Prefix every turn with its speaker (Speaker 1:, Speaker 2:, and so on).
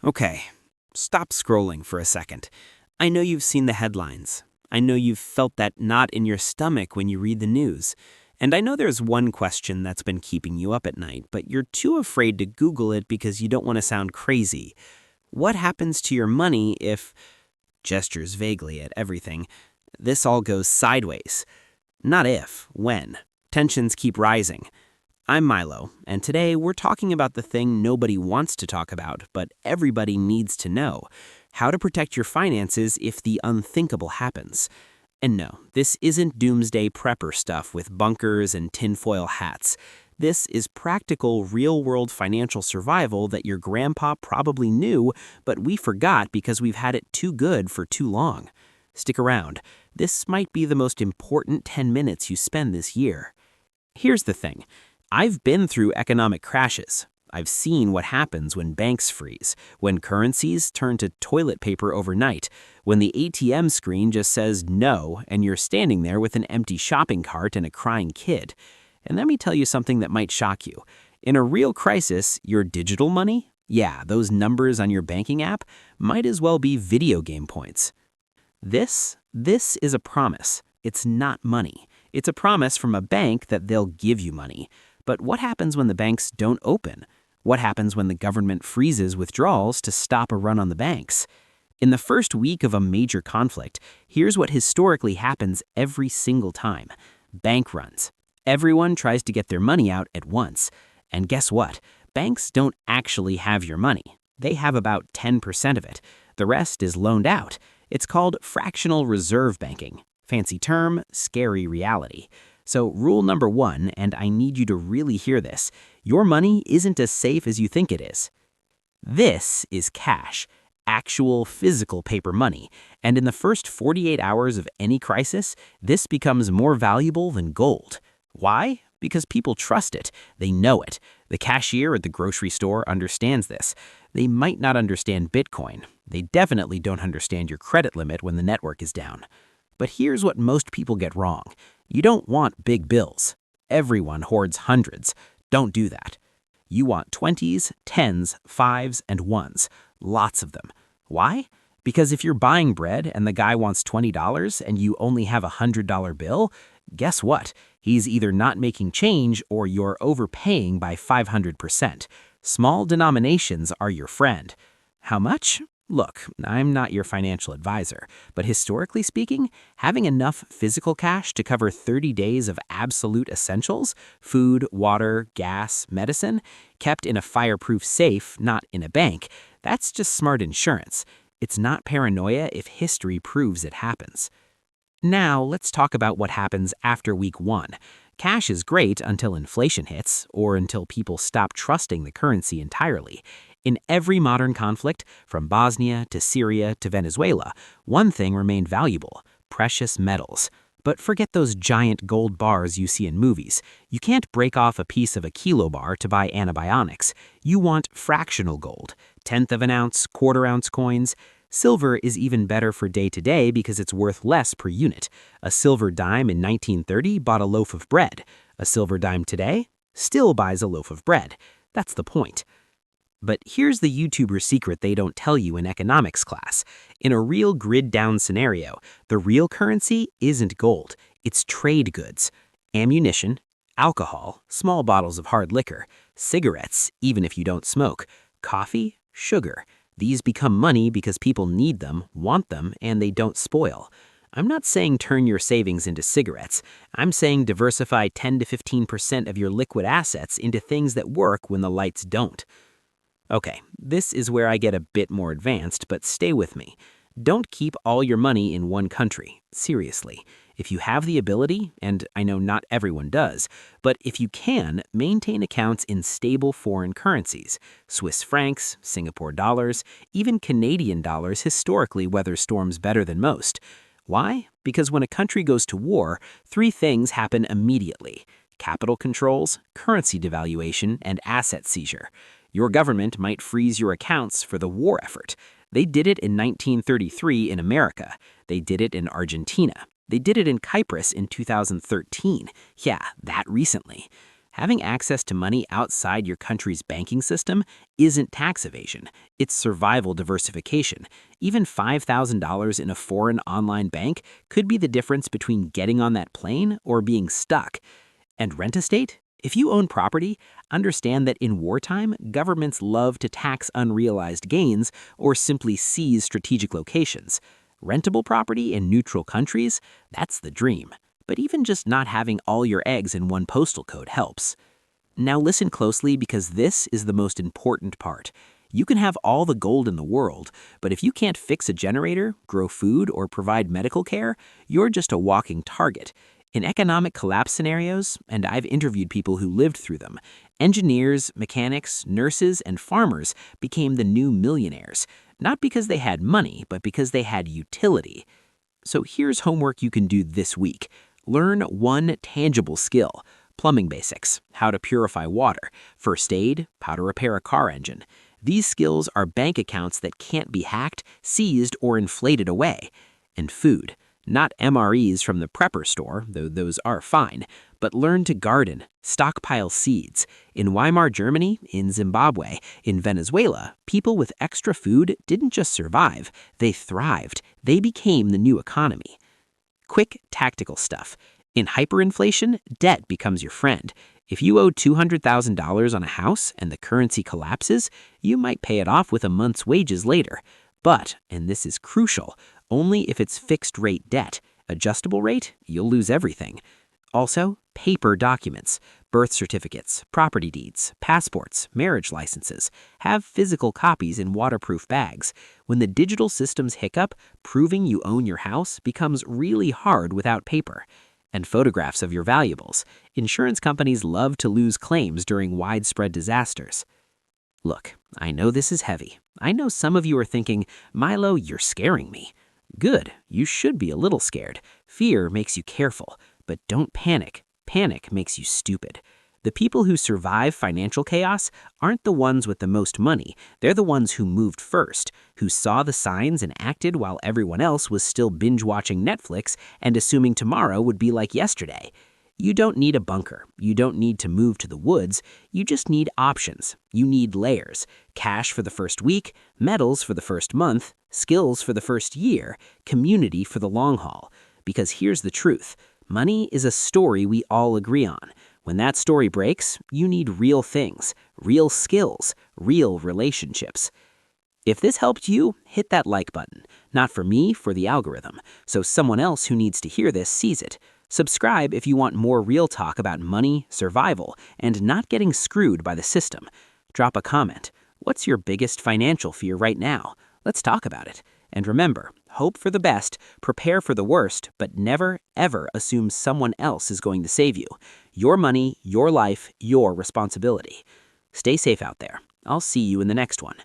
Speaker 1: Okay, stop scrolling for a second. I know you've seen the headlines. I know you've felt that knot in your stomach when you read the news. And I know there's one question that's been keeping you up at night, but you're too afraid to Google it because you don't want to sound crazy. What happens to your money if, gestures vaguely at everything, this all goes sideways? Not if, when. Tensions keep rising. I'm Milo, and today we're talking about the thing nobody wants to talk about, but everybody needs to know: how to protect your finances if the unthinkable happens. And no, this isn't doomsday prepper stuff with bunkers and tinfoil hats. This is practical, real-world financial survival that your grandpa probably knew, but we forgot because we've had it too good for too long. Stick around. This might be the most important 10 minutes you spend this year. Here's the thing. I've been through economic crashes. I've seen what happens when banks freeze, when currencies turn to toilet paper overnight, when the ATM screen just says no and you're standing there with an empty shopping cart and a crying kid. And let me tell you something that might shock you. In a real crisis, your digital money, yeah, those numbers on your banking app, might as well be video game points. This is a promise. It's not money. It's a promise from a bank that they'll give you money. But what happens when the banks don't open? What happens when the government freezes withdrawals to stop a run on the banks? In the first week of a major conflict, here's what historically happens every single time: bank runs. Everyone tries to get their money out at once. And guess what? Banks don't actually have your money. They have about 10% of it. The rest is loaned out. It's called fractional reserve banking. Fancy term, scary reality. So rule number one, and I need you to really hear this: your money isn't as safe as you think it is. This is cash, actual physical paper money, and in the first 48 hours of any crisis, this becomes more valuable than gold. Why? Because people trust it. They know it. The cashier at the grocery store understands this. They might not understand Bitcoin. They definitely don't understand your credit limit when the network is down. But here's what most people get wrong. You don't want big bills. Everyone hoards hundreds. Don't do that. You want 20s, 10s, 5s, and 1s. Lots of them. Why? Because if you're buying bread and the guy wants $20 and you only have a $100 bill, guess what? He's either not making change or you're overpaying by 500%. Small denominations are your friend. How much? Look, I'm not your financial advisor, but historically speaking, having enough physical cash to cover 30 days of absolute essentials, food, water, gas, medicine, kept in a fireproof safe, not in a bank, that's just smart insurance. It's not paranoia if history proves it happens. Now, let's talk about what happens after week one. Cash is great until inflation hits, or until people stop trusting the currency entirely. In every modern conflict, from Bosnia to Syria to Venezuela, one thing remained valuable: precious metals. But forget those giant gold bars you see in movies. You can't break off a piece of a kilo bar to buy antibiotics. You want fractional gold, tenth of an ounce, quarter-ounce coins. Silver is even better for day-to-day because it's worth less per unit. A silver dime in 1930 bought a loaf of bread. A silver dime today still buys a loaf of bread. That's the point. But here's the YouTuber secret they don't tell you in economics class. In a real grid-down scenario, the real currency isn't gold. It's trade goods. Ammunition, alcohol, small bottles of hard liquor, cigarettes, even if you don't smoke, coffee, sugar. These become money because people need them, want them, and they don't spoil. I'm not saying turn your savings into cigarettes. I'm saying diversify 10 to 15% of your liquid assets into things that work when the lights don't. Okay, this is where I get a bit more advanced, but stay with me. Don't keep all your money in one country. Seriously. If you have the ability, and I know not everyone does, but if you can, maintain accounts in stable foreign currencies. Swiss francs, Singapore dollars, even Canadian dollars historically weather storms better than most. Why? Because when a country goes to war, three things happen immediately: capital controls, currency devaluation, and asset seizure. Your government might freeze your accounts for the war effort. They did it in 1933 in America. They did it in Argentina. They did it in Cyprus in 2013. Yeah, that recently. Having access to money outside your country's banking system isn't tax evasion, it's survival diversification. Even $5,000 in a foreign online bank could be the difference between getting on that plane or being stuck. And rent estate? If you own property, understand that in wartime, governments love to tax unrealized gains or simply seize strategic locations. Rentable property in neutral countries? That's the dream. But even just not having all your eggs in one postal code helps. Now listen closely because this is the most important part. You can have all the gold in the world, but if you can't fix a generator, grow food, or provide medical care, you're just a walking target. In economic collapse scenarios, and I've interviewed people who lived through them, engineers, mechanics, nurses, and farmers became the new millionaires, not because they had money, but because they had utility. So here's homework you can do this week. Learn one tangible skill: plumbing basics, how to purify water, first aid, how to repair a car engine. These skills are bank accounts that can't be hacked, seized, or inflated away. And food, not MREs from the prepper store, though those are fine, but learn to garden, stockpile seeds. In Weimar Germany, in Zimbabwe, in Venezuela, people with extra food didn't just survive, they thrived. They became the new economy. Quick, tactical stuff. In hyperinflation, debt becomes your friend. If you owe $200,000 on a house and the currency collapses, you might pay it off with a month's wages later. But, and this is crucial, only if it's fixed rate debt. Adjustable rate, you'll lose everything. Also, paper documents, birth certificates, property deeds, passports, marriage licenses. Have physical copies in waterproof bags. When the digital systems hiccup, proving you own your house becomes really hard without paper. And photographs of your valuables. Insurance companies love to lose claims during widespread disasters. Look, I know this is heavy. I know some of you are thinking, Milo, you're scaring me. Good, you should be a little scared. Fear makes you careful, but don't panic. Panic makes you stupid. The people who survive financial chaos aren't the ones with the most money. They're the ones who moved first, who saw the signs and acted while everyone else was still binge-watching Netflix and assuming tomorrow would be like yesterday. You don't need a bunker. You don't need to move to the woods. You just need options. You need layers. Cash for the first week, metals for the first month, skills for the first year, community for the long haul. Because here's the truth. Money is a story we all agree on. When that story breaks, you need real things, real skills, real relationships. If this helped you, hit that like button. Not for me, for the algorithm, so someone else who needs to hear this sees it. Subscribe if you want more real talk about money, survival, and not getting screwed by the system. Drop a comment. What's your biggest financial fear right now? Let's talk about it. And remember, hope for the best, prepare for the worst, but never, ever assume someone else is going to save you. Your money, your life, your responsibility. Stay safe out there. I'll see you in the next one.